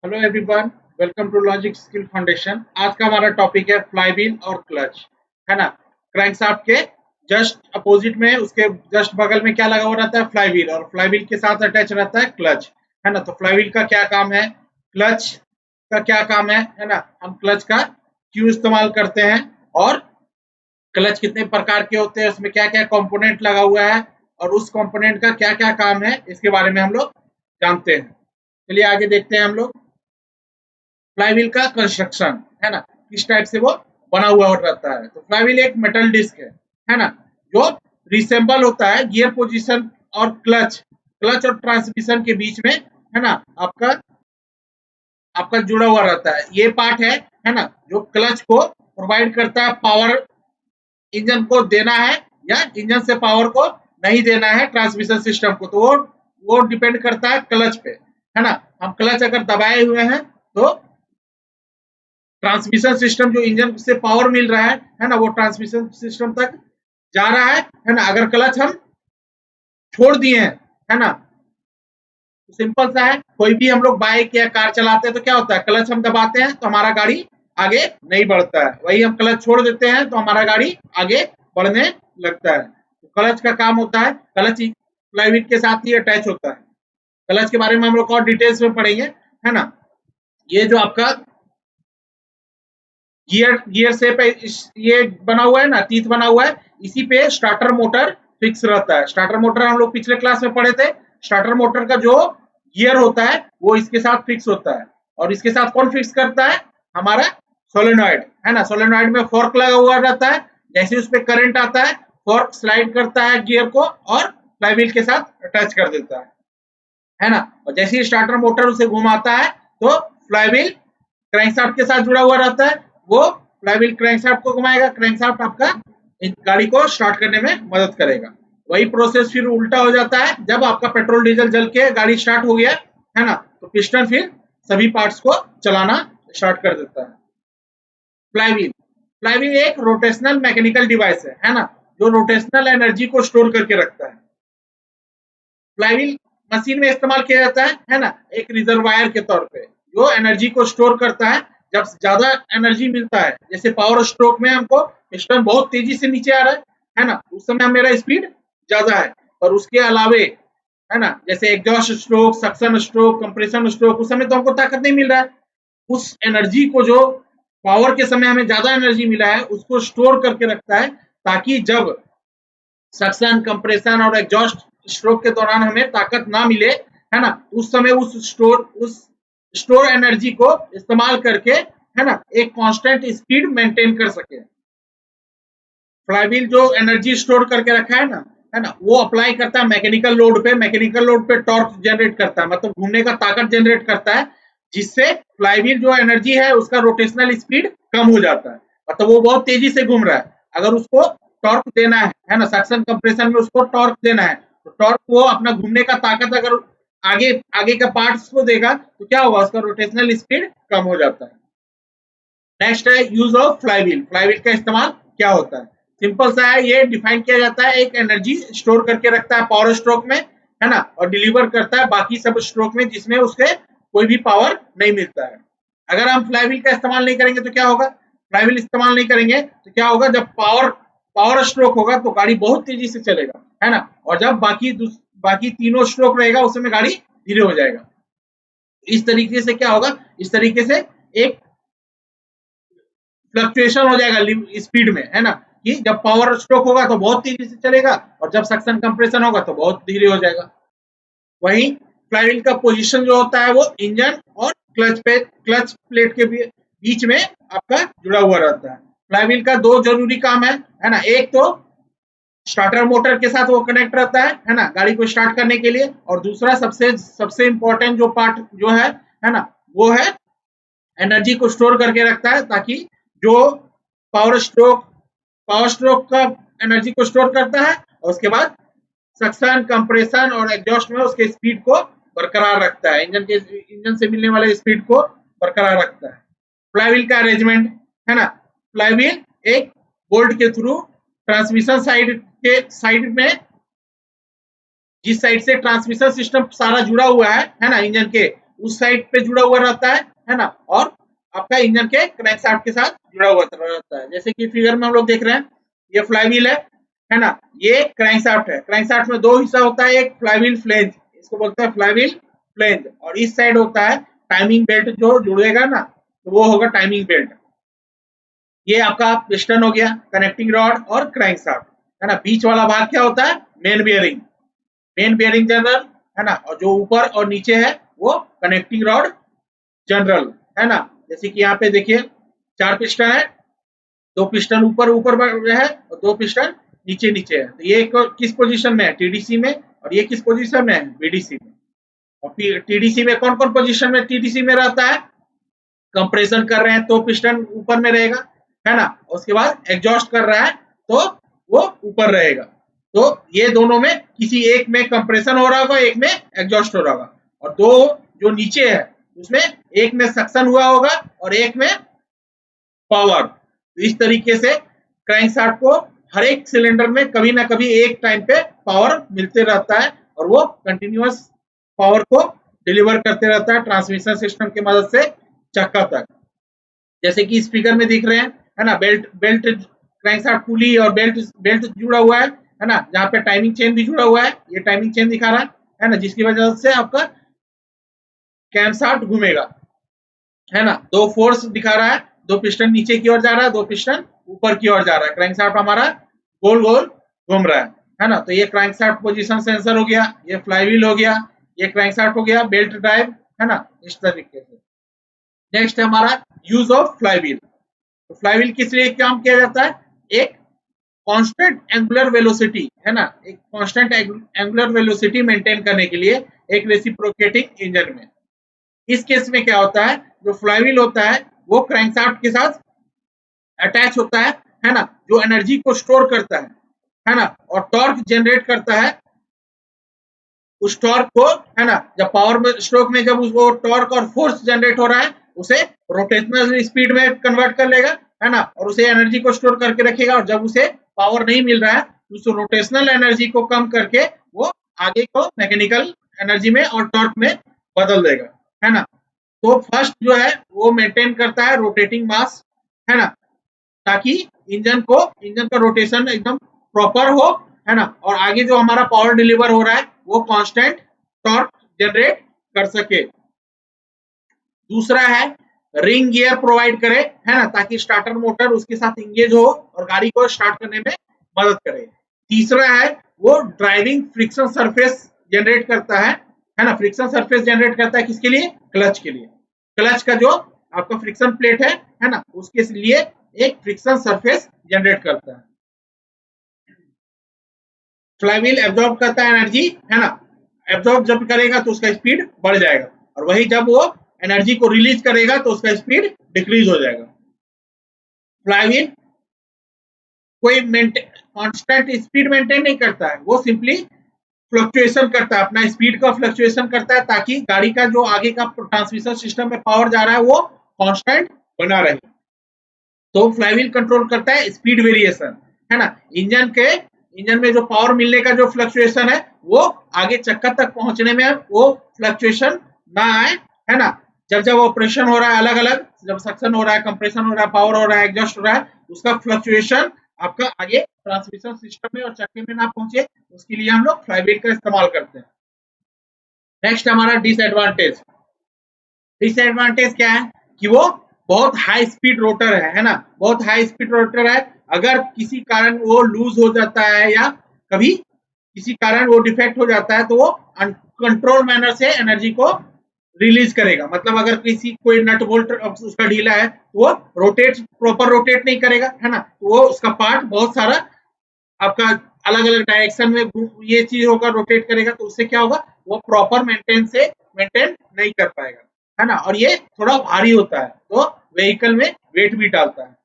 Hello everyone, welcome to logic skill foundation. आज का हमारा टॉपिक है फ्लाईव्हील और क्लच, है ना। क्रैंकशाफ्ट के जस्ट अपोजिट में, उसके जस्ट बगल में क्या लगा हुआ रहता है? फ्लाईव्हील। और फ्लाईव्हील के साथ अटैच रहता है क्लच, है ना। तो फ्लाईव्हील का क्या काम है, क्लच का क्या काम है ना। हम क्लच का क्यों इस्तेमाल करते हैं और क्लच कितने प्रकार के होते हैं, उसमें क्या क्या कंपोनेंट लगा हुआ है और उस कंपोनेंट का क्या क्या काम है, इसके बारे में हम लोग जानते हैं। चलिए आगे देखते हैं हम लोग। फ्लाईव्हील का कंस्ट्रक्शन, है ना, किस टाइप से वो बना हुआ रहता है। तो फ्लाईव्हील एक मेटल डिस्क है ना, जो रिसेंबल होता है गियर पोजीशन और क्लच क्लच और ट्रांसमिशन के बीच में, है ना। आपका आपका जुड़ा हुआ रहता है। ये पार्ट है ना, जो क्लच को प्रोवाइड करता है, पावर इंजन को देना है या इंजन से पावर को नहीं देना है ट्रांसमिशन सिस्टम को। तो वो डिपेंड करता है क्लच पे, है ना। हम क्लच अगर दबाए हुए हैं तो ट्रांसमिशन सिस्टम, जो इंजन से पावर मिल रहा है ना, वो ट्रांसमिशन सिस्टम तक जा रहा है ना। अगर क्लच हम छोड़ दिए हैं, है ना, तो सिंपल सा है। कोई भी हम लोग बाइक या कार चलाते हैं तो क्या होता है, क्लच हम दबाते हैं तो हमारा गाड़ी आगे नहीं बढ़ता है। वही हम क्लच छोड़ देते हैं तो हमारा गाड़ी आगे बढ़ने लगता है। तो क्लच का काम होता है, क्लच फ्लाईव्हील के साथ ही अटैच होता है। क्लच के बारे में हम लोग और डिटेल्स में पढ़ेंगे, है ना। ये जो आपका गियर गियर से पे ये बना हुआ है ना, टीथ बना हुआ है, इसी पे स्टार्टर मोटर फिक्स रहता है। स्टार्टर मोटर हम लोग पिछले क्लास में पढ़े थे। स्टार्टर मोटर का जो गियर होता है वो इसके साथ फिक्स होता है। और इसके साथ कौन फिक्स करता है? हमारा सोलेनॉइड, है ना। सोलेनॉइड में फोर्क लगा हुआ रहता है। जैसे उस पर करंट आता है, फोर्क स्लाइड करता है गियर को और फ्लाईव्हील के साथ अटैच कर देता है ना। और जैसे ही स्टार्टर मोटर उसे घुमाता है तो फ्लाईव्हील क्रैंकशाफ्ट के साथ जुड़ा हुआ रहता है। वो फ्लाईव्हील क्रैंकशाफ्ट को घुमाएगा, क्रैंकशाफ्ट आपका गाड़ी को स्टार्ट करने में मदद करेगा। वही प्रोसेस फिर उल्टा हो जाता है, जब आपका पेट्रोल डीजल जल के गाड़ी स्टार्ट हो गया, है ना, तो पिस्टन फिर सभी पार्ट्स को चलाना स्टार्ट कर देता है। फ्लाईव्हील फ्लाईव्हील एक रोटेशनल मैकेनिकल डिवाइस है ना, जो रोटेशनल एनर्जी को स्टोर करके रखता है। फ्लाईव्हील मशीन में इस्तेमाल किया जाता है ना, एक रिजर्वायर के तौर पे, जो एनर्जी को स्टोर करता है। जब ज्यादा एनर्जी मिलता है, जैसे पावर स्ट्रोक में हमको पिस्टन बहुत तेजी से नीचे आ रहा है ना, उस समय मेरा स्पीड ज्यादा है। और उसके अलावे, है ना, जैसे exhaust stroke, suction stroke, compression stroke, उस समय तो हमको ताकत नहीं मिल रहा है। उस एनर्जी को, जो पावर के समय हमें ज्यादा एनर्जी मिला है, उसको स्टोर करके रखता है, ताकि जब सक्शन, कंप्रेशन और एग्जॉस्ट स्ट्रोक के दौरान हमें ताकत ना मिले, है ना, उस समय उस स्टोर एनर्जी को इस्तेमाल करके, है ना, एक कांस्टेंट स्पीड मेंटेन कर सके। फ्लाईव्हील जो एनर्जी स्टोर करके रखा है ना, वो अप्लाई करता है मैकेनिकल लोड पे। मैकेनिकल लोड पे टॉर्क जनरेट करता है, मतलब घूमने का ताकत जनरेट करता है, जिससे फ्लाईव्हील जो एनर्जी है उसका रोटेशनल स्पीड कम हो जाता है। मतलब वो बहुत तेजी से घूम रहा है, अगर उसको टॉर्क देना है ना, सक्शन कंप्रेशन में उसको टॉर्क देना है, तो टॉर्क वो अपना घूमने का ताकत अगर आगे आगे का पार्ट्स को देगा तो क्या होगा, उसका रोटेशनल स्पीड कम हो जाता है। नेक्स्ट है यूज ऑफ फ्लाईव्हील। फ्लाईव्हील का इस्तेमाल क्या होता है? सिंपल सा है, ये डिफाइन किया जाता है, एक एनर्जी स्टोर करके रखता है पावर स्ट्रोक में, है ना, और डिलीवर करता है बाकी सब स्ट्रोक में जिसमें उसके कोई भी पावर नहीं मिलता है। अगर हम फ्लाईव्हील का इस्तेमाल नहीं करेंगे तो क्या होगा? फ्लाईव्हील इस्तेमाल नहीं करेंगे तो क्या होगा, जब पावर पावर स्ट्रोक होगा तो गाड़ी बहुत तेजी से चलेगा, है ना। और जब बाकी तीनों स्ट्रोक रहेगा, उस समय गाड़ी धीरे हो जाएगा। इस तरीके से क्या होगा, इस तरीके से एक फ्लक्चुएशन हो जाएगा स्पीड में, है ना, कि जब पावर स्ट्रोक होगा तो बहुत तेजी से चलेगा और जब सक्शन कंप्रेशन होगा तो बहुत धीरे हो जाएगा। वहीं फ्लाईव्हील का पोजीशन जो होता है वो इंजन और क्लच प्लेट के बीच में आपका जुड़ा हुआ रहता है। फ्लाईव्हील का दो जरूरी काम है ना। एक तो स्टार्टर मोटर के साथ वो कनेक्ट रहता है ना, गाड़ी को स्टार्ट करने के लिए। और दूसरा सबसे सबसे इंपॉर्टेंट जो पार्ट जो है ना, वो है एनर्जी को स्टोर करके रखता है, ताकि जो पावर स्ट्रोक पावर स्ट्रोक का एनर्जी को स्टोर करता है, और उसके बाद सक्शन, कंप्रेशन और एग्जॉस्ट में उसके स्पीड को बरकरार रखता है, इंजन से मिलने वाले स्पीड को बरकरार रखता है। फ्लाईव्हील का अरेंजमेंट, है ना, फ्लाईव्हील एक बोल्ट के थ्रू ट्रांसमिशन साइड में, जिस साइड से ट्रांसमिशन सिस्टम सारा जुड़ा हुआ है ना, इंजन के, उस साइड पे जुड़ा हुआ रहता है ना, और आपका इंजन के क्रैंकशाफ्ट के साथ जुड़ा हुआ रहता है। जैसे कि फिगर में हम लोग देख रहे हैं, ये फ्लाईव्हील है ना, ये क्रैंकशाफ्ट है। क्रैंकशाफ्ट में दो हिस्सा होता है, एक फ्लाईव्हील फ्लेंज, इसको बोलते हैं फ्लाईव्हील फ्लेंज, और इस साइड होता है टाइमिंग बेल्ट जो जुड़ेगा ना, तो वो होगा टाइमिंग बेल्ट। ये आपका पिस्टन हो गया, कनेक्टिंग रॉड और क्रैंकशाफ्ट, है ना। बीच वाला भाग क्या होता है, main bearing, main bearing general, है ना, और जो ऊपर और नीचे है वो कनेक्टिंग रॉड जनरल, है ना। जैसे कि यहाँ पे देखिए 4 पिस्टन है, 2 पिस्टन ऊपर ऊपर है और 2 पिस्टन नीचे नीचे है। तो ये किस पोजीशन में है, टीडीसी में, और ये किस पोजीशन में है, बीडीसी में। और टीडीसी में कौन कौन पोजीशन में टीडीसी में रहता है, कंप्रेशन कर रहे हैं तो पिस्टन ऊपर में रहेगा, है ना। उसके बाद एग्जॉस्ट कर रहा है तो वो ऊपर रहेगा। तो ये दोनों में किसी एक में कंप्रेशन हो रहा होगा, एक में एग्जॉस्ट हो रहा होगा, और दो जो नीचे है उसमें एक में सक्शन हुआ होगा और एक में पावर। तो इस तरीके से क्रैंकशाफ्ट को हर एक सिलेंडर में कभी ना कभी एक टाइम पे पावर मिलते रहता है, और वो कंटिन्यूअस पावर को डिलीवर करते रहता है ट्रांसमिशन सिस्टम की मदद से चक्का तक। जैसे कि इस फिगर में दिख रहे हैं, है ना, बेल्ट बेल्ट क्रैंकशाफ्ट पुली और बेल्ट बेल्ट जुड़ा हुआ है ना, जहाँ पे टाइमिंग चेन भी जुड़ा हुआ है, ये टाइमिंग चेन दिखा रहा है ना, जिसकी वजह से आपका कैमशाफ्ट घूमेगा, है ना। 2 फोर्स दिखा रहा है, 2 पिस्टन नीचे की ओर जा रहा है, 2 पिस्टन ऊपर की ओर जा रहा है, क्रैंकशाफ्ट हमारा गोल गोल घूम रहा है ना। तो ये क्रैंकशाफ्ट पोजीशन सेंसर हो गया, ये फ्लाईव्हील हो गया, ये क्रैंकशाफ्ट हो गया, बेल्ट ड्राइव, है ना, इस तरीके से। नेक्स्ट है हमारा यूज ऑफ फ्लाईव्हील। तो फ्लाईव्हील किस लिए काम किया जाता है, एक कांस्टेंट एंगुलर वेलोसिटी, है ना, एक कांस्टेंट एंगुलर वेलोसिटी मेंटेन करने के लिए एक रेसिप्रोकेटिंग इंजन में। इस केस में क्या होता है, जो फ्लाईव्हील होता है वो क्रैंकशाफ्ट के साथ अटैच होता है ना, जो एनर्जी को स्टोर करता है ना, और टॉर्क जनरेट करता है। उस टॉर्क को, है ना, जब पावर में स्ट्रोक में जब वो टॉर्क और फोर्स जनरेट हो रहा है, उसे रोटेशनल स्पीड में कन्वर्ट कर लेगा, है ना, और उसे एनर्जी को स्टोर करके रखेगा। और जब उसे पावर नहीं मिल रहा है तो उस रोटेशनल एनर्जी को कम करके वो आगे को मैकेनिकल एनर्जी में और टॉर्क में बदल देगा, है ना। तो फर्स्ट जो है वो मेंटेन करता है रोटेटिंग मास, है ना, ताकि इंजन का रोटेशन एकदम प्रॉपर हो, है ना, और आगे जो हमारा पावर डिलीवर हो रहा है वो कांस्टेंट टॉर्क जनरेट कर सके। दूसरा है रिंग गियर प्रोवाइड करे, है ना, ताकि स्टार्टर मोटर उसके साथ इंगेज हो और गाड़ी को स्टार्ट करने में मदद करे। तीसरा है वो ड्राइविंग फ्रिक्शन सरफेस जनरेट करता है ना, फ्रिक्शन सरफेस जनरेट करता है किसके लिए, क्लच के लिए। क्लच का जो आपका फ्रिक्शन प्लेट है ना, उसके लिए एक फ्रिक्शन सरफेस जनरेट करता है। फ्लाईव्हील एब्जॉर्ब करता है एनर्जी, है ना, एब्जॉर्ब जब करेगा तो उसका स्पीड बढ़ जाएगा, और वही जब वो एनर्जी को रिलीज करेगा तो उसका स्पीड डिक्रीज हो जाएगा। फ्लाईव्हील कोई कांस्टेंट स्पीड मेंटेन नहीं करता है, वो सिंपली फ्लक्चुएशन करता है, अपना स्पीड का फ्लक्चुएशन करता है, ताकि गाड़ी का जो आगे का ट्रांसमिशन सिस्टम में पावर जा रहा है वो कांस्टेंट बना रहे। तो फ्लाईव्हील कंट्रोल करता है स्पीड वेरिएशन, है ना, इंजन में जो पावर मिलने का जो फ्लक्चुएशन है वो आगे चक्का तक पहुंचने में वो फ्लक्चुएशन ना आए, है ना। जब जब ऑपरेशन हो रहा है अलग अलग, जब सक्शन हो रहा है, कंप्रेशन हो रहा है, पावर हो रहा है, एग्जॉस्ट हो रहा है, उसका फ्लक्चुएशन आपका आगे ट्रांसमिशन सिस्टम में और चक्के में ना पहुंचे, उसके लिए हम लोग फ्लाईव्हील का इस्तेमाल करते हैं। नेक्स्ट हमारा डिसएडवांटेज। डिसएडवांटेज क्या है कि वो बहुत हाई स्पीड रोटर है ना, बहुत हाई स्पीड रोटर है। अगर किसी कारण वो लूज हो जाता है या कभी किसी कारण वो डिफेक्ट हो जाता है तो वो कंट्रोल मैनर से एनर्जी को रिलीज करेगा। मतलब अगर किसी कोई नट बोल्ट उसका ढीला है तो वो प्रॉपर रोटेट नहीं करेगा, है ना, तो वो उसका पार्ट बहुत सारा आपका अलग अलग डायरेक्शन में ये चीज होगा, रोटेट करेगा, तो उससे क्या होगा, वो प्रॉपर मेंटेन नहीं कर पाएगा, है ना, और ये थोड़ा भारी होता है तो व्हीकल में वेट भी डालता है।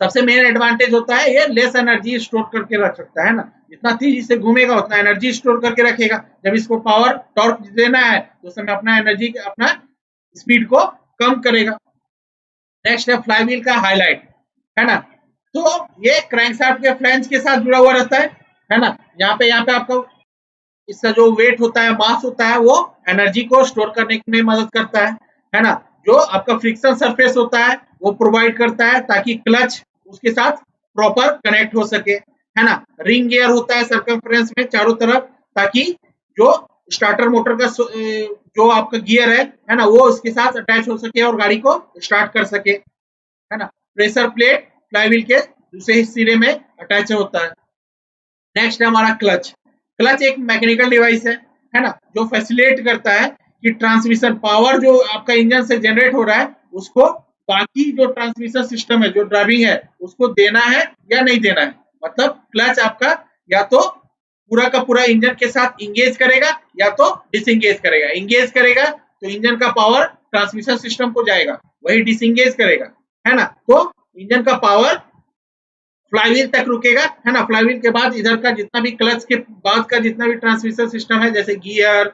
सबसे मेन एडवांटेज होता है ये लेस एनर्जी स्टोर करके रख सकता है ना, जितना तेजी से घूमेगा उतना एनर्जी स्टोर करके रखेगा। जब इसको पावर टॉर्क देना है तो उस समय अपना स्पीड को कम करेगा। नेक्स्ट है फ्लाईव्हील का हाईलाइट, है ना, तो ये क्रैंकशाफ्ट के फ्लैंज के साथ जुड़ा हुआ रहता है ना। यहाँ पे आपका इसका जो वेट होता है, मास होता है, वो एनर्जी को स्टोर करने में मदद करता है ना। जो आपका फ्रिक्शन सरफेस होता है वो प्रोवाइड करता है ताकि क्लच उसके साथ प्रॉपर कनेक्ट हो सके, है ना। रिंग गियर होता है सर्कमफ्रेंस में चारों तरफ, ताकि जो स्टार्टर मोटर का जो आपका गियर है ना, वो उसके साथ अटैच हो सके और गाड़ी को स्टार्ट कर सके, है ना। प्रेशर प्लेट फ्लाईव्हील के दूसरे सिरे में अटैच होता है। नेक्स्ट है हमारा क्लच। क्लच एक मैकेनिकल डिवाइस है ना, जो फैसिलिटेट करता है कि ट्रांसमिशन पावर जो आपका इंजन से जनरेट हो रहा है उसको बाकी जो ट्रांसमिशन सिस्टम है, जो ड्राइविंग है, उसको देना है या नहीं देना है। मतलब क्लच आपका या तो पूरा का पूरा इंजन के साथ इंगेज करेगा या तो डिसंगेज करेगा। इंगेज करेगा तो इंजन का पावर ट्रांसमिशन सिस्टम को जाएगा, वही डिसंगेज करेगा, है ना, तो इंजन का पावर फ्लाईव्हील तक रुकेगा, है ना। फ्लाईव्हील के बाद इधर का जितना भी क्लच के बाद का जितना भी ट्रांसमिशन सिस्टम है, जैसे गियर,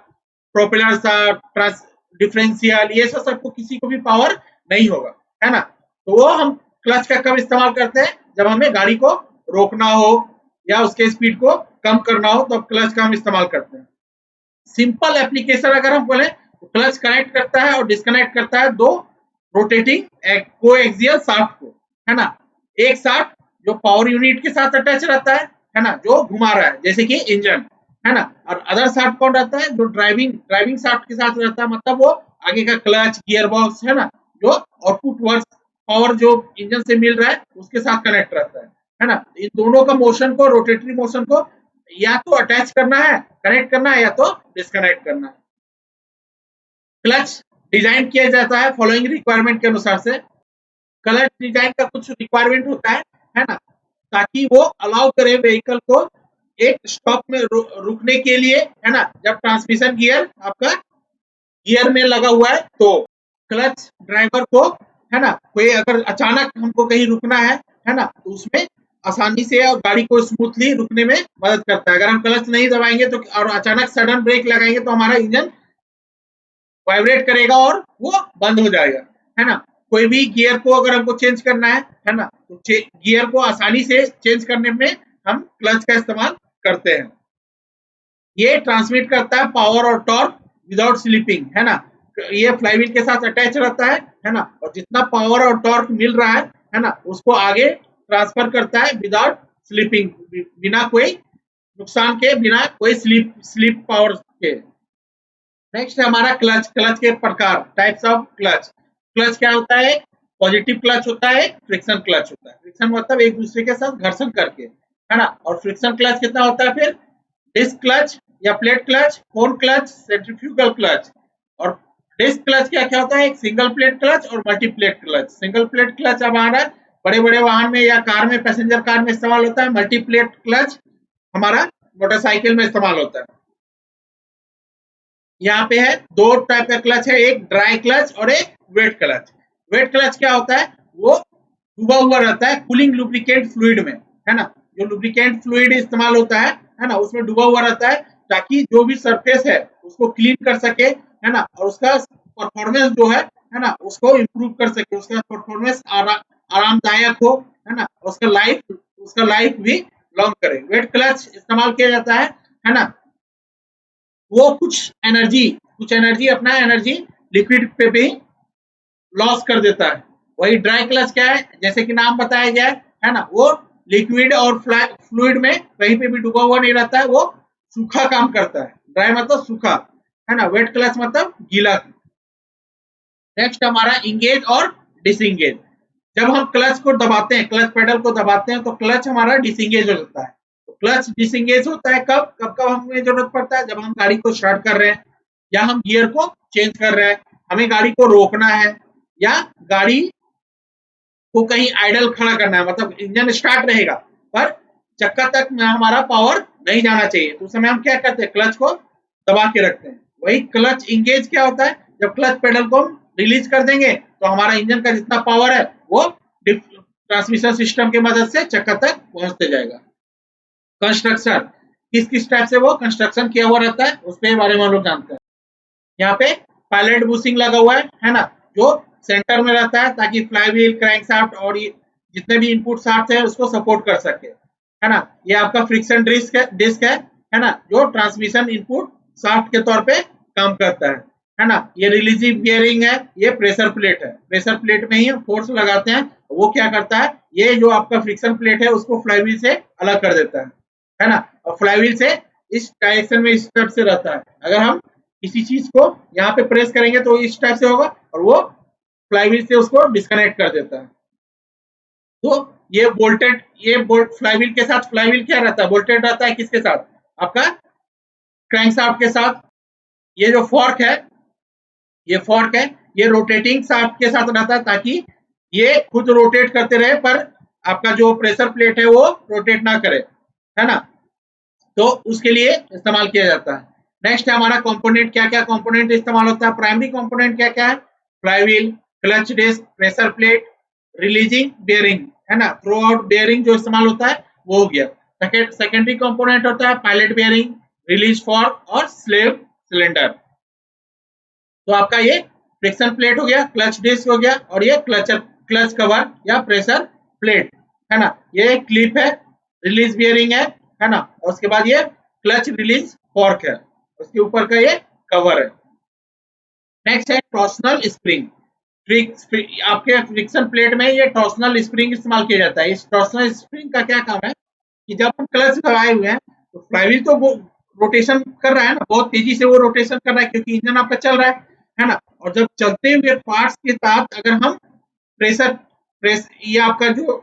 प्रोपेलर ट्रांस डिफरेंशियल, ये सब सबको किसी को भी पावर नहीं होगा, है ना। तो वो हम क्लच का कब इस्तेमाल करते हैं, जब हमें गाड़ी को रोकना हो या उसके स्पीड को कम करना हो, तो क्लच का हम इस्तेमाल करते हैं। सिंपल एप्लीकेशन अगर हम बोले तो क्लच कनेक्ट करता है और डिस्कनेक्ट करता है दो रोटेटिंग कोएक्सियल शाफ्ट को, है ना। एक शाफ्ट जो पावर यूनिट के साथ अटैच रहता है ना, जो घुमा रहा है जैसे कि इंजन, है ना। और अदर शाफ्ट कौन रहता है, जो ड्राइविंग शाफ्ट के साथ रहता है, मतलब वो आगे का क्लच गियर बॉक्स, है ना, जो आउटपुट वर्क पावर जो इंजन से मिल रहा है उसके साथ कनेक्ट रहता है ना। इन दोनों का मोशन को, रोटेटरी मोशन को या तो अटैच करना है, कनेक्ट करना है, या तो डिस्कनेक्ट करना है। क्लच डिजाइन किया जाता है फॉलोइंग रिक्वायरमेंट के अनुसार से। क्लच डिजाइन का कुछ रिक्वायरमेंट होता है ना, ताकि वो अलाउ करे व्हीकल को एक स्टॉप में रुकने के लिए, है ना। जब ट्रांसमिशन गियर आपका गियर में लगा हुआ है तो क्लच ड्राइवर को, है ना, कोई अगर अचानक हमको कहीं रुकना है ना, तो उसमें आसानी से और गाड़ी को स्मूथली रुकने में मदद करता है। अगर हम क्लच नहीं दबाएंगे तो और अचानक सडन ब्रेक लगाएंगे तो हमारा इंजन वाइब्रेट करेगा और वो बंद हो जाएगा, है ना। कोई भी गियर को अगर हमको चेंज करना है ना, तो गियर को आसानी से चेंज करने में हम क्लच का इस्तेमाल करते हैं। ये ट्रांसमिट करता है पावर और टॉर्क विदाउट स्लिपिंग, है ना। ये फ्लाईव्हील के साथ अटैच रहता है ना, और जितना पावर और टॉर्क मिल रहा है ना, उसको आगे ट्रांसफर करता है विदाउट स्लिपिंग, बिना कोई नुकसान के, बिना कोई स्लिप पावर के। नेक्स्ट है हमारा क्लच। क्लच के प्रकार, टाइप्स ऑफ क्लच। क्लच क्या होता है, पॉजिटिव क्लच होता है, फ्रिक्शन क्लच होता है। फ्रिक्शन मतलब एक दूसरे के साथ घर्षण करके, है ना। और फ्रिक्शन क्लच कितना होता है, फिर डिस्क क्लच या प्लेट क्लच, कोन क्लच, सेंट्रीफ्यूगल क्लच। और डिस्क क्लच क्या क्या होता है, एक सिंगल प्लेट क्लच और multi plate clutch. Single plate clutch हमारा बड़े बड़े वाहन में या कार में, पैसेंजर कार में इस्तेमाल होता है। मल्टी प्लेट क्लच हमारा मोटरसाइकिल में इस्तेमाल होता है। यहाँ पे है दो टाइप का क्लच है, एक ड्राई क्लच और एक वेट क्लच। वेट क्लच क्या होता है, वो डूबा हुआ रहता है कूलिंग लुब्रिकेंट फ्लूइड में, है ना। जो लुब्रिकेंट फ्लूइड इस्तेमाल होता है ना, उसमें डूबा हुआ रहता है ताकि जो भी सरफेस है उसको क्लीन कर सके, है ना, और उसका परफॉर्मेंस जो है ना, उसको इम्प्रूव कर सके, उसका परफॉर्मेंस आरामदायक हो, है ना, उसका लाइफ भी लॉन्ग करे। वेट क्लच इस्तेमाल किया जाता है ना, वो कुछ एनर्जी अपना एनर्जी लिक्विड पे भी लॉस कर देता है। वही ड्राई क्लच क्या है, जैसे कि नाम बताया गया है ना, वो लिक्विड और फ्लूइड में कहीं पे भी डूबा हुआ नहीं रहता है, वो सूखा काम करता है। ड्राई मतलब सूखा, है ना। वेट क्लच मतलब गीला। नेक्स्ट हमारा इंगेज और डिसंगेज। जब हम क्लच को दबाते हैं, क्लच पेडल को दबाते हैं, तो क्लच हमारा डिसंगेज हो जाता है। तो क्लच डिसंगेज होता है कब कब कब हमें जरूरत पड़ता है, जब हम गाड़ी को स्टार्ट कर रहे हैं या हम गियर को चेंज कर रहे हैं, हमें गाड़ी को रोकना है या गाड़ी को कहीं आइडल खड़ा करना है, मतलब इंजन स्टार्ट रहेगा पर चक्का तक में हमारा पावर नहीं जाना चाहिए, तो उस समय हम क्या करते हैं, क्लच को दबा के रखते हैं। वही क्लच इंगेज क्या होता है, जब क्लच पेडल को हम रिलीज कर देंगे तो हमारा इंजन का जितना पावर है वो ट्रांसमिशन सिस्टम की मदद से चक्का तक पहुंचते जाएगा। कंस्ट्रक्शन, किस किस टाइप से वो कंस्ट्रक्शन किया हुआ रहता है उसके बारे में हम लोग जानते हैं। यहाँ पे पायलट बुशिंग लगा हुआ है ना, जो सेंटर में रहता है ताकि फ्लाईव्हील, क्रैंकशाफ्ट और जितने भी इनपुट शाफ्ट है उसको सपोर्ट कर सके, है ना। ये आपका फ्रिक्शन डिस्क है है ना, जो ट्रांसमिशन इनपुट शाफ्ट के तौर पे काम करता है ना। ये रिलीजिव बियरिंग है, ये प्रेशर प्लेट है, प्रेशर प्लेट में ही हम फोर्स लगाते हैं, वो क्या करता है, ये जो आपका फ्रिक्शन प्लेट है उसको फ्लाईव्हील से अलग कर देता है ना। और फ्लाईव्हील से इस डायरेक्शन में इस टाइप से रहता है, अगर हम किसी चीज को यहाँ पे प्रेस करेंगे तो इस टाइप से होगा, और वो फ्लाईव्हील से उसको डिस्कनेक्ट कर देता है। तो ये बोल्टेड, ये बोल्ट फ्लाईव्हील के साथ, फ्लाईव्हील क्या रहता है, बोल्टेड रहता है किसके साथ, आपका क्रैंकशाफ्ट के साथ। ये जो फॉर्क है, ये फॉर्क है, ये रोटेटिंग शाफ्ट के साथ रहता है, ताकि ये खुद रोटेट करते रहे, पर आपका जो प्रेशर प्लेट है वो रोटेट ना करे, है ना। तो उसके लिए इस्तेमाल किया जाता है। नेक्स्ट है हमारा कंपोनेंट, क्या क्या कंपोनेंट इस्तेमाल होता है। प्राइमरी कंपोनेंट क्या क्या है, flywheel, clutch disc, pressure plate, releasing bearing, है ना, थ्रू आउट बेयरिंग जो इस्तेमाल होता है वो हो गया। सेकेंडरी कंपोनेंट होता है पायलट बेयरिंग, रिलीज फॉर्क और स्लेव सिलेंडर। तो आपका ये फ्रिक्शन प्लेट हो गया, क्लच डिस्क हो गया, और ये क्लच कवर या प्रेशर प्लेट, है ना। ये क्लिप है, रिलीज बियरिंग है ना। और उसके बाद ये क्लच रिलीज फॉर्क है, उसके ऊपर का ये कवर है। नेक्स्ट है टॉर्सनल स्प्रिंग। आपके फ्रिक्शन प्लेट में ये टॉर्सनल स्प्रिंग इस्तेमाल किया जाता है। इस टॉर्सनल स्प्रिंग का क्या काम है कि जब हम क्लच लगाए हुए हैं तो फ्लाईव्हील तो वो रोटेशन कर रहा है ना, बहुत तेजी से वो रोटेशन कर रहा है, क्योंकि इंजन आपका चल रहा है ना। और जब चलते हुए पार्ट्स के साथ अगर हम ये आपका जो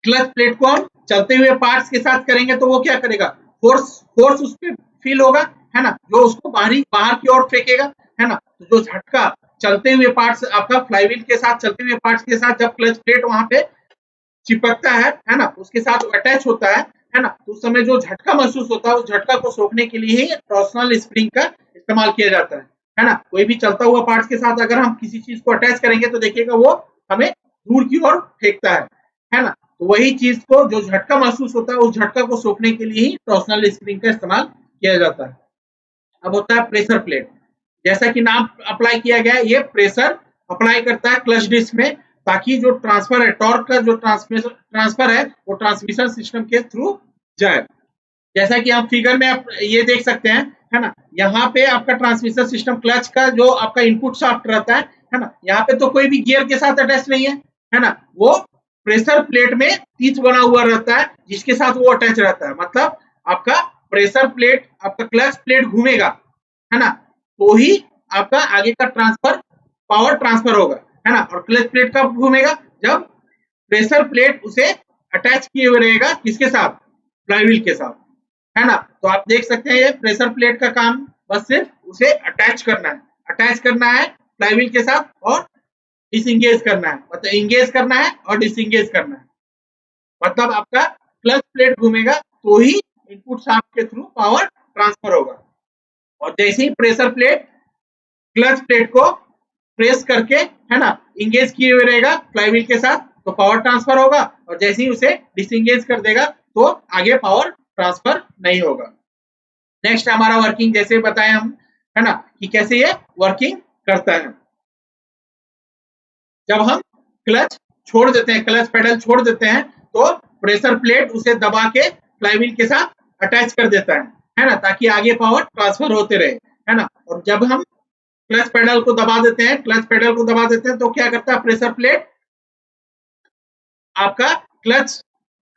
क्लच प्लेट को हम चलते हुए पार्ट्स के साथ करेंगे तो वो क्या करेगा, फोर्स उस पर फील होगा, है ना, जो उसको बाहर की ओर फेंकेगा, है ना। तो जो झटका चलते हुए पार्ट्स आपका फ्लाईव्हील के साथ, चलते हुए पार्ट्स के साथ जब क्लच प्लेट वहां पे चिपकता है ना, उसके साथ अटैच होता है ना, तो उस समय जो झटका महसूस होता है उस झटका को सोखने के लिए ही टॉर्सनल स्प्रिंग का इस्तेमाल किया जाता है ना। कोई भी चलता हुआ पार्ट्स के साथ अगर हम किसी चीज को अटैच करेंगे तो देखिएगा वो हमें दूर की ओर फेंकता है ना। तो वही चीज को, जो झटका महसूस होता है उस झटका को सोखने के लिए ही टॉर्सनल स्प्रिंग का इस्तेमाल किया जाता है। अब होता है प्रेशर प्लेट। जैसा कि नाम अप्लाई किया गया है, ये प्रेशर अप्लाई करता है क्लच डिस्क में, ताकि जो ट्रांसफर है, टॉर्क का जो ट्रांसफर है वो ट्रांसमिशन सिस्टम के थ्रू जाए। जैसा कि आप फिगर में आप ये देख सकते हैं, है ना, यहाँ पे आपका ट्रांसमिशन सिस्टम क्लच का जो आपका इनपुट शाफ्ट रहता है ना, यहाँ पे तो कोई भी गियर के साथ अटैच नहीं है ना। वो प्रेशर प्लेट में टीथ बना हुआ रहता है जिसके साथ वो अटैच रहता है। मतलब आपका प्रेशर प्लेट, आपका क्लच प्लेट घूमेगा, है ना, तो ही आपका आगे का पावर ट्रांसफर होगा, है ना। और क्लच प्लेट कब घूमेगा, जब प्रेशर प्लेट उसे अटैच किए हुए रहेगा, किसके साथ, फ्लाईव्हील के साथ, है ना। तो आप देख सकते हैं ये प्रेशर प्लेट का काम बस सिर्फ उसे अटैच करना है फ्लाईव्हील के साथ, और डिसएंगेज करना है, मतलब एंगेज करना है और डिसएंगेज करना है। मतलब आपका क्लच प्लेट घूमेगा तो ही इनपुट शाफ्ट के थ्रू पावर ट्रांसफर होगा। और जैसे ही प्रेशर प्लेट क्लच प्लेट को प्रेस करके, है ना, इंगेज किए हुए रहेगा फ्लाईव्हील के साथ, तो पावर ट्रांसफर होगा, और जैसे ही उसे डिसएंगेज कर देगा तो आगे पावर ट्रांसफर नहीं होगा। नेक्स्ट हमारा वर्किंग, जैसे बताएं हम, है ना, कि कैसे ये वर्किंग करता है। जब हम क्लच छोड़ देते हैं, क्लच पेडल छोड़ देते हैं, तो प्रेशर प्लेट उसे दबा के फ्लाईव्हील के साथ अटैच कर देता है ना, ताकि आगे पावर ट्रांसफर होते रहे, है ना। और जब हम क्लच पेडल को दबा देते हैं तो क्या करता है, प्रेशर प्लेट आपका क्लच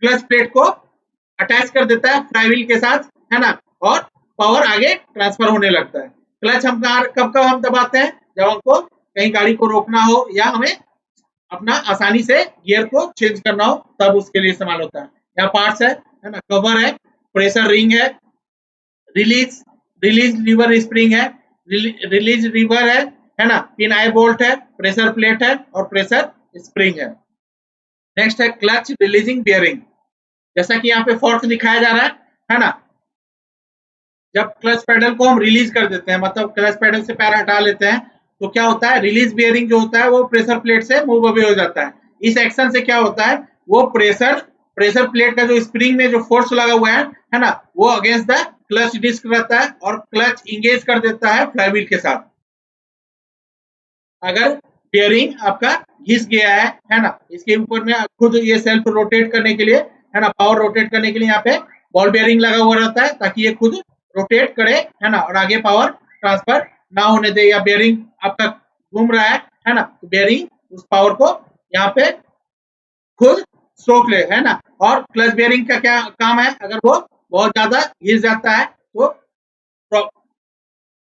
प्लेट को अटैच कर देता है फ्लाईव्हील के साथ, है ना, और पावर आगे ट्रांसफर होने लगता है। क्लच हम कब हम दबाते हैं, जब हमको कहीं गाड़ी को रोकना हो या हमें अपना आसानी से गियर को चेंज करना हो, तब उसके लिए इस्तेमाल होता है। यहाँ पार्ट्स है ना, कवर है, प्रेशर रिंग है, रिलीज लीवर स्प्रिंग है, रिलीज लीवर है ना, पिन आई बोल्ट है, प्रेशर प्लेट है और प्रेशर स्प्रिंग है। नेक्स्ट है क्लच रिलीजिंग बियरिंग। जैसा कि यहाँ पे फोर्क दिखाया जा रहा है ना, जब क्लच पेडल को हम रिलीज कर देते हैं, मतलब क्लच पेडल से पैर हटा लेते हैं, तो क्या होता है, रिलीज बियरिंग जो होता है वो प्रेशर प्लेट से मूव अवे हो जाता है। इस एक्शन से क्या होता है, वो प्रेशर प्लेट का जो स्प्रिंग में जो फोर्स लगा हुआ है ना, वो अगेंस्ट द क्लच डिस्क रहता है और क्लच इंगेज कर देता है फ्लाईव्हील के साथ। अगर बियरिंग आपका घिस गया है ना, इसके ऊपर में खुद ये सेल्फ रोटेट करने के लिए, है ना, पावर रोटेट करने के लिए यहाँ पे बॉल बेयरिंग लगा हुआ रहता है ताकि ये खुद रोटेट करे, है ना, और आगे पावर ट्रांसफर ना होने दे, या बेयरिंग आपका घूम रहा है ना, तो बेयरिंग उस पावर को यहाँ पे खुद सोख ले, है ना। और क्लच बेयरिंग का क्या काम है, अगर वो बहुत ज्यादा हिल जाता है तो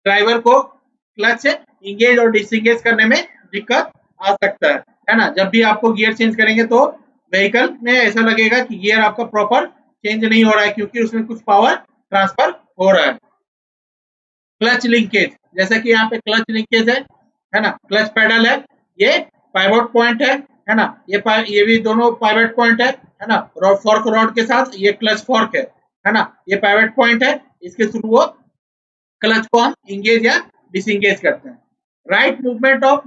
ड्राइवर को क्लच से इंगेज और डिसंगेज करने में दिक्कत आ सकता है ना। जब भी आपको गियर चेंज करेंगे तो व्हीकल में ऐसा लगेगा कि गियर आपका प्रॉपर चेंज नहीं हो रहा है, क्योंकि उसमें कुछ पावर ट्रांसफर हो रहा है। क्लच लिंकेज, जैसा कि यहाँ पे क्लच लिंकेज है ना, क्लच पेडल है, ये पाइवट पॉइंट है ना, ये भी दोनों पाइवट पॉइंट है ना, फॉर्क रॉड के साथ ये क्लच फॉर्क है ना, ये पाइवट पॉइंट है, इसके थ्रू वो क्लच को हम इंगेज या डिसंगेज करते हैं। Right movement of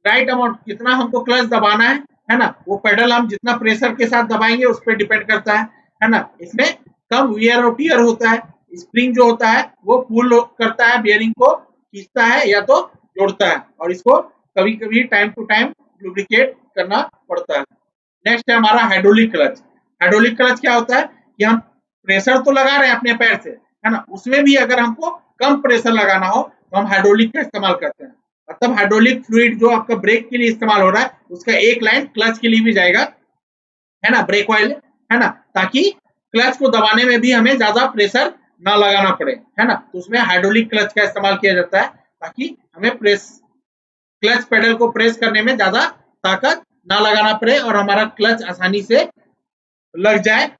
right amount, कितना हमको क्लच दबाना है ना, वो पेडल हम जितना प्रेशर के साथ दबाएंगे उस पर डिपेंड करता है ना। इसमें कम वियर और टियर होता है, स्प्रिंग जो होता है वो पुल करता है, बियरिंग को खींचता है या तो जोड़ता है, और इसको कभी कभी टाइम टू टाइम लुब्रिकेट करना पड़ता है। नेक्स्ट है हमारा हाइड्रोलिक क्लच। हाइड्रोलिक क्लच क्या होता है कि हम प्रेशर तो लगा रहे हैं अपने पैर से, है ना, उसमें भी अगर हमको कम प्रेशर लगाना हो तो हम हाइड्रोलिक का इस्तेमाल करते हैं। और तब हाइड्रोलिक फ्लूइड जो आपका ब्रेक के लिए इस्तेमाल हो रहा है उसका एक लाइन क्लच के लिए भी जाएगा, है ना, ब्रेक ऑयल, है ना, ताकि क्लच को दबाने में भी हमें ज्यादा प्रेशर ना लगाना पड़े, है ना। तो उसमें हाइड्रोलिक क्लच का इस्तेमाल किया जाता है ताकि हमें क्लच पेडल को प्रेस करने में ज्यादा ताकत ना लगाना पड़े और हमारा क्लच आसानी से लग जाए,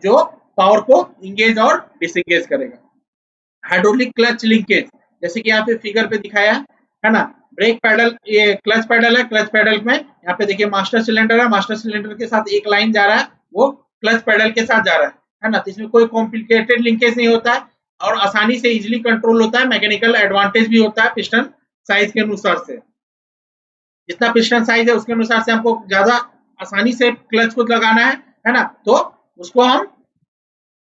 जो पावर को इंगेज और डिसंगेज करेगा। हाइड्रोलिक क्लच लिंकेज, जैसे कि यहाँ पे फिगर पे दिखाया है ना, ब्रेक पैडल, ये क्लच पैडल है, क्लच पैडल में यहाँ पे देखिए मास्टर सिलेंडर है, मास्टर सिलेंडर के साथ एक लाइन जा रहा है, वो क्लच पैडल के साथ जा रहा है ना। तो इसमें कोई कॉम्प्लिकेटेड लिंकेज नहीं होता है और आसानी से इजिली कंट्रोल होता है। मैकेनिकल एडवांटेज भी होता है पिस्टन साइज के अनुसार से, जितना पिस्टन साइज है उसके अनुसार से हमको ज्यादा आसानी से क्लच को लगाना है ना। तो उसको हम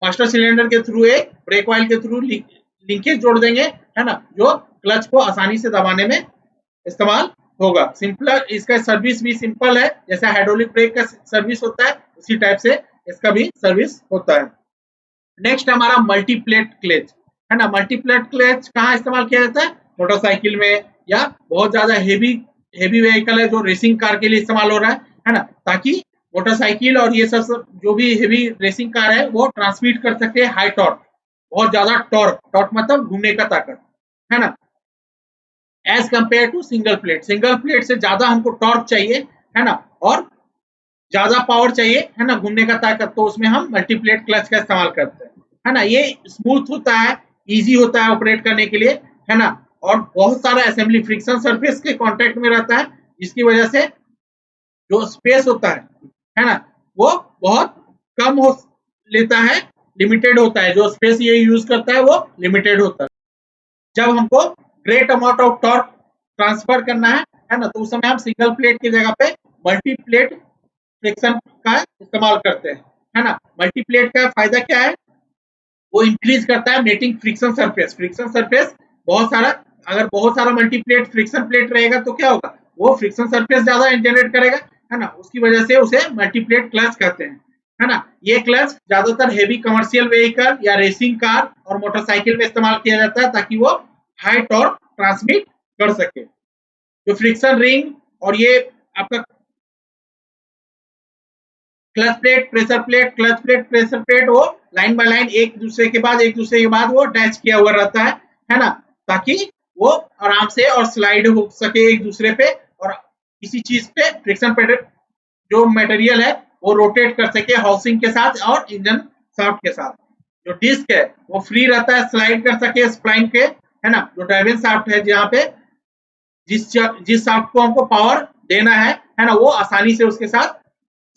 मास्टर सिलेंडर के थ्रू एक ब्रेक ऑयल के थ्रू लिंकेज जोड़ देंगे, है ना, जो क्लच को आसानी से दबाने में इस्तेमाल होगा। सिंपल, इसका सर्विस भी सिंपल है, जैसे हाइड्रोलिक ब्रेक का सर्विस होता है उसी टाइप से इसका भी सर्विस होता है। नेक्स्ट हमारा मल्टीप्लेट क्लच, है ना। मल्टीप्लेट क्लच कहाँ इस्तेमाल किया जाता है, मोटरसाइकिल में या बहुत ज्यादा हेवी व्हीकल है जो रेसिंग कार के लिए इस्तेमाल हो रहा है ना, ताकि मोटरसाइकिल और ये सब जो भी हेवी रेसिंग कार है वो ट्रांसमिट कर सके हाई टॉर्क, बहुत ज्यादा टॉर्क, टॉर्क मतलब घूमने का ताकत, है ना, as compare to single plate. Single plate से ज्यादा हमको टॉर्क चाहिए, है ना, और ज्यादा पावर चाहिए, है ना, घूमने का ताकत, तो उसमें हम मल्टीप्लेट क्लच का इस्तेमाल करते हैं, है ना। ये स्मूथ होता है, इजी होता है ऑपरेट करने के लिए, है ना, और बहुत सारा असेंबली फ्रिक्शन सरफेस के कांटेक्ट में रहता है, जिसकी वजह से जो स्पेस होता है ना, वो बहुत कम हो लेता है, लिमिटेड होता है, जो स्पेस ये यूज करता है वो लिमिटेड होता है। जब हमको great amount of torque transfer करना है ना, तो उस समय हम सिंगल प्लेट की जगह पे मल्टी प्लेट फ्रिक्शन का इस्तेमाल करते हैं, है ना। मल्टी प्लेट का फायदा क्या है, वो इंक्रीज करता है mating friction surface. Friction surface बहुत सारा, अगर बहुत सारा मल्टीप्लेट फ्रिक्शन प्लेट रहेगा तो क्या होगा, वो फ्रिक्शन सरफेस ज्यादा जनरेट करेगा, है ना, उसकी वजह से उसे मल्टीप्लेट क्लच कहते हैं, है ना। ये क्लच ज्यादातर हेवी कमर्शियल व्हीकल या रेसिंग कार और मोटरसाइकिल में इस्तेमाल किया जाता है ताकि वो हाई टॉर्क ट्रांसमिट कर सके। जो फ्रिक्शन रिंग और ये आपका clutch plate, pressure plate, clutch plate, pressure plate, वो लाइन बाय लाइन एक दूसरे के बाद वो अटैच किया हुआ रहता है ना, ताकि वो आराम से और स्लाइड हो सके एक दूसरे पे, और किसी चीज पे फ्रिक्शन पे जो मटेरियल है वो रोटेट कर सके हाउसिंग के साथ और इंजन शाफ्ट के साथ। जो डिस्क है वो फ्री रहता है, स्लाइड कर सके स्प्लाइन के, है ना। जो ड्राइविंग शाफ्ट है, जहाँ पे जिस शाफ्ट को हमको पावर देना है ना, वो आसानी से उसके साथ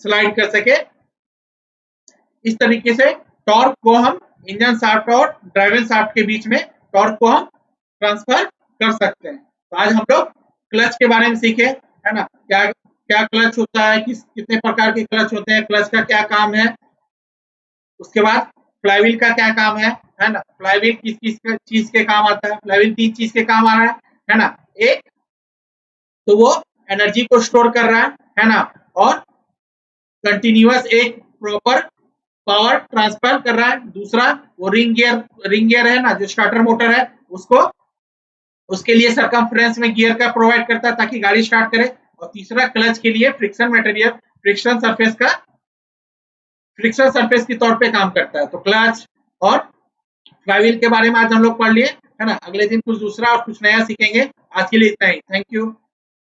स्लाइड कर सके। इस तरीके से टॉर्क को हम इंजन शाफ्ट और ड्राइविंग शाफ्ट के बीच में टॉर्क को हम ट्रांसफर कर सकते हैं। तो आज हम लोग क्लच के बारे में सीखे, है ना, क्या क्या क्लच होता है, कितने प्रकार के क्लच होते हैं, क्लच का क्या काम है। उसके बाद फ्लाईव्हील का क्या काम है ना, फ्लाईव्हील किस किस चीज के काम आता है। फ्लाईव्हील 3 चीज के काम आ रहा है ना। एक तो वो एनर्जी को स्टोर कर रहा है ना, और कंटिन्यूअस एक प्रॉपर पावर ट्रांसफर कर रहा है, दूसरा वो रिंग गियर है ना जो स्टार्टर मोटर है उसको उसके लिए सरकमफ्रेंस में गियर का प्रोवाइड करता है ताकि गाड़ी स्टार्ट करे, और तीसरा क्लच के लिए फ्रिक्शन सरफेस के तौर पे काम करता है। तो क्लच और फ्लाईव्हील के बारे में आज हम लोग पढ़ लिए है ना। अगले दिन कुछ दूसरा और कुछ नया सीखेंगे। आज के लिए इतना ही। Thank you.